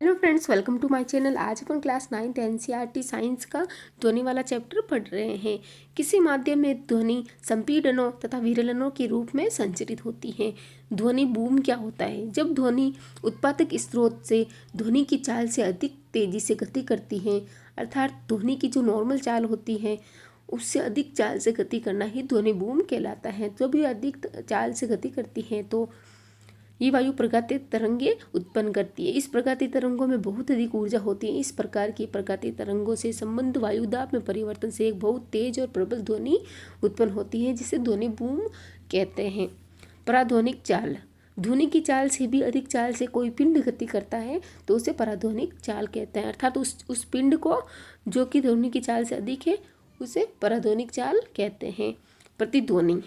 Hello friends, welcome to my channel. आज अपन class 9th NCERT science का ध्वनि वाला चैप्टर पढ़ रहे हैं। किसी माध्यम में ध्वनि संपीड़नों तथा विरलनों के रूप में संचरित होती है। ध्वनि बूम क्या होता है? जब ध्वनि उत्पादक स्रोत से ध्वनि की चाल से अधिक तेजी से गति करती है, अर्थात ध्वनि की जो नॉर्मल चाल होती है उससे अधिक चाल से गति करना ही ध्वनि बूम कहलाता है। जब ये अधिक चाल से गति करती है तो ये वायु प्रगाती तरंगे उत्पन्न करती है। इस प्रगाती तरंगों में बहुत अधिक ऊर्जा होती है। इस प्रकार की प्रगाती तरंगों से संबंध वायुदाब में परिवर्तन से एक बहुत तेज और प्रबल ध्वनि उत्पन्न होती है, जिसे ध्वनि बूम कहते हैं। पराध्वनिक चाल, ध्वनि की चाल से भी अधिक चाल से कोई पिंड गति करता है तो उसे पराध्वनिक चाल कहते हैं, अर्थात उस पिंड को जो कि ध्वनि की चाल से अधिक है उसे पराध्वनिक चाल कहते हैं। प्रतिध्वनि,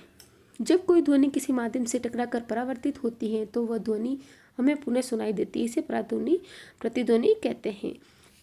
जब कोई ध्वनि किसी माध्यम से टकराकर परावर्तित होती है तो वह ध्वनि हमें पुनः सुनाई देती है। इसे प्रतिध्वनि कहते हैं।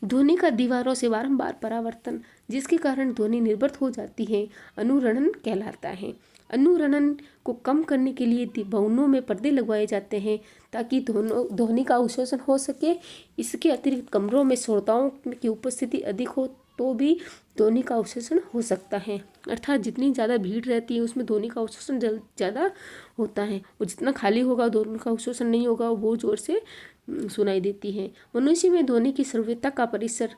ध्वनि का दीवारों से बारंबार परावर्तन, जिसके कारण ध्वनि निर्बत हो जाती है, अनुरणन कहलाता है। अनुरणन को कम करने के लिए भवनों में पर्दे लगवाए जाते हैं ताकि ध्वनि का अवशोषण हो सके। इसके अतिरिक्त कमरों में श्रोताओं की उपस्थिति अधिक हो तो भी ध्वनि का अवशोषण हो सकता है, अर्थात जितनी ज़्यादा भीड़ रहती है उसमें ध्वनि का अवशोषण ज़्यादा होता है, और जितना खाली होगा ध्वनि का अवशोषण नहीं होगा, वो जोर से सुनाई देती है। मनुष्य में ध्वनि की श्रव्यता का परिसर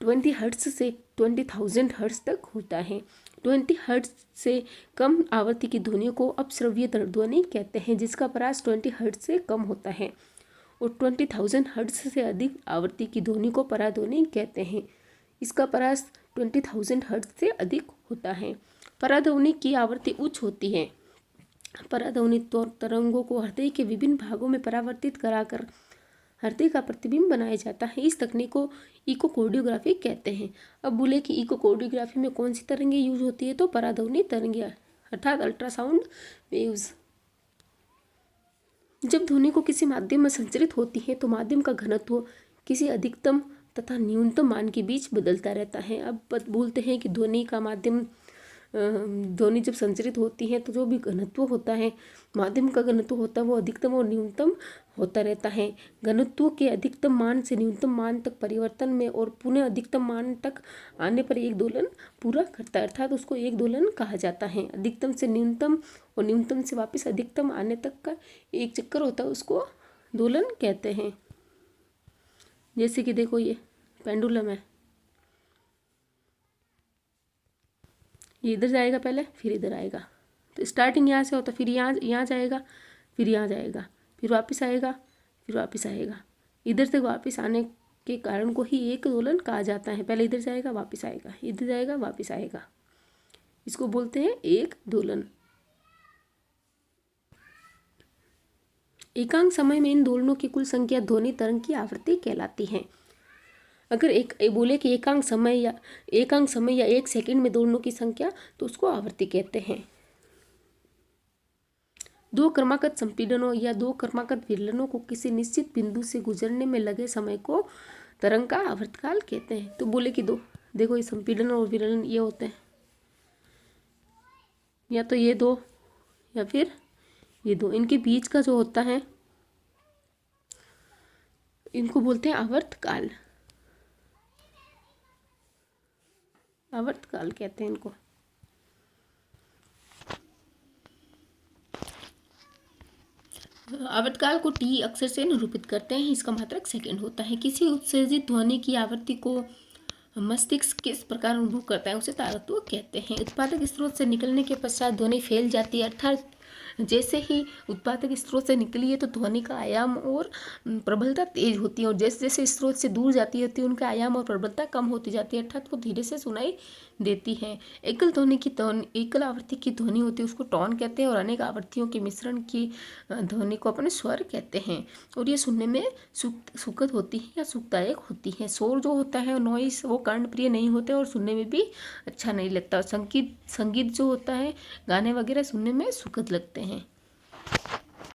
20 हर्ट्ज से 20,000 हर्ट्ज तक होता है। 20 हर्ट्ज से कम आवृत्ति की ध्वनि को अपश्रव्य ध्वनि कहते हैं, जिसका परास 20 हर्ट्ज से कम होता है, और 20,000 हर्ट्ज से अधिक आवृत्ति की ध्वनि को पराध्वनि कहते हैं। इसका परास 20,000 हर्ट्ज से अधिक होता है। पराध्वनि की आवृत्ति उच्च होती है। पराध्वनि तरंगों को हृदय के विभिन्न भागों में परावर्तित कराकर हृदय का प्रतिबिंब बनाया जाता है। इस तकनीक को इकोकार्डियोग्राफी कहते हैं। अब बोले कि इकोकार्डियोग्राफी में कौन सी तरंगें यूज होती है, तो पराध्वनि तरंगें अर्थात अल्ट्रासाउंड वेव्स। जब ध्वनि को किसी माध्यम में संचरित होती है तो माध्यम का घनत्व किसी अधिकतम तथा न्यूनतम मान के बीच बदलता रहता है। अब बोलते हैं कि ध्वनि जब संचरित होती है तो जो भी घनत्व होता है, माध्यम का घनत्व होता है, वो अधिकतम और न्यूनतम होता रहता है। घनत्व के अधिकतम मान से न्यूनतम मान तक परिवर्तन में और पुनः अधिकतम मान तक आने पर एक दोलन पूरा करता है, अर्थात उसको एक दोलन कहा जाता है। अधिकतम से न्यूनतम और न्यूनतम से वापस अधिकतम आने तक का एक चक्कर होता है, उसको दोलन कहते हैं। जैसे कि देखो, ये पेंडुलम है, ये इधर जाएगा पहले, फिर इधर आएगा, तो स्टार्टिंग यहाँ से होता, फिर यहाँ जाएगा, फिर यहाँ जाएगा, फिर वापस आएगा, फिर वापस आएगा। इधर तक वापस आने के कारण को ही एक दोलन कहा जाता है। पहले इधर जाएगा, वापस आएगा, इधर जाएगा, वापस आएगा, इसको बोलते हैं एक दोलन। एकांक समय में इन दोलनों की कुल संख्या ध्वनि तरंग की आवृत्ति कहलाती है। अगर बोले कि एकांक समय या एक सेकंड में दोलनों की संख्या, तो उसको आवृत्ति कहते हैं। दो क्रमागत संपीड़नों या दो क्रमागत विरलनों को किसी निश्चित बिंदु से गुजरने में लगे समय को तरंग का आवर्तकाल कहते हैं। तो बोले कि देखो, ये संपीड़न और विरलन ये होते हैं, या तो ये दो या फिर ये दो, इनके बीच का जो होता है इनको बोलते हैं आवर्तकाल। आवर्तकाल कहते हैं इनको। आवर्तकाल को टी अक्षर से निरूपित करते हैं। इसका मात्रक सेकंड होता है। किसी उत्सर्जित ध्वनि की आवृत्ति को मस्तिष्क किस प्रकार अनुभव करता है, उसे तारत्व कहते हैं। उत्पादक स्रोत से निकलने के पश्चात ध्वनि फैल जाती है, अर्थात जैसे ही उत्पादक स्रोत से निकली है तो ध्वनि का आयाम और प्रबलता तेज होती है, और जैसे जैसे स्रोत से दूर जाती होती है उनका आयाम और प्रबलता कम होती जाती है, अर्थात वो धीरे से सुनाई देती है। एकल आवृत्ति की ध्वनि होती है, उसको टोन कहते हैं, और अनेक आवृत्तियों के मिश्रण की ध्वनि को अपने स्वर कहते हैं, और ये सुनने में सुखद होती है या सुखदायक होती है। शोर जो होता है, नॉइस, वो कर्णप्रिय नहीं होते और सुनने में भी अच्छा नहीं लगता। संगीत जो होता है, गाने वगैरह सुनने में सुखद लगते हैं।